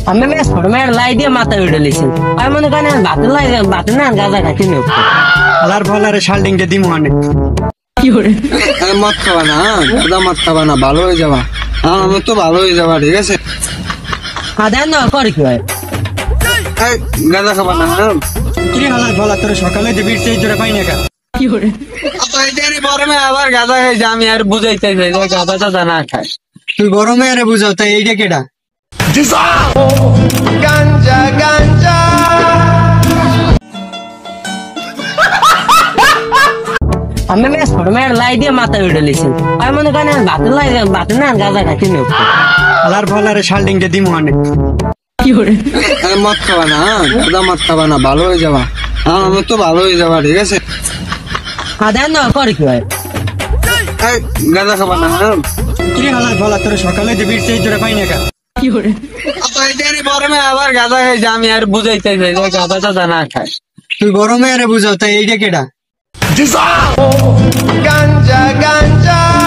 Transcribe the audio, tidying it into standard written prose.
আমি ছোট মেয়ের লাই দিয়ে মাথা উঠে লিছি আমি মনে করেন বাতের না গাঁজা খাচ্ছি না আলার ফলারে শাল্ডিংটা দিমু অনেক মদ খাবা না, গাঁদা মদ খাবা না, ভালো হয়ে যাবা। হ্যাঁ, আমি তো ভালো হয়ে যাবা, ঠিক আছে? দেন না করে কি হয় এই, গাঁদা খাবা না, হ্যাঁ? কি আলার ফলা তোর সকালে যে বিড়ছে তোরা পাই না কা গরমে আবার গাঁদা খাইছে, আমি আর বুঝাইতে চাই যে গাঁদা টাদা না খায়। তুই গরমে আরে বুঝাও তাই এইটা কেডা আমি ছোট মেয়ের লাই দিয়ে মাথা উঠে লিছি আমি মনে করেন বাতের না গাঁজা খাচ্ছি না আলার ফলারে শাল্ডিংটা দিমু অনেক মদ খাবা না, গাঁদা মদ খাবা না, ভালো হয়ে যাবা। হ্যাঁ, আমি তো ভালো হয়ে যাবা, ঠিক আছে? দেন না করে কি হয় এই, গাঁদা খাবা না, হ্যাঁ? কি আলার ফলা তোর সকালে যে বিড়ছে তোরা পাই না কা গরমে আবার গাঁদা খাইছে, আমি আর বুঝাইতে চাই যে গাঁদা টাদা না খায়। তুই গরমে আরে বুঝাও তাই এইটা কেডা Ganja, ganja.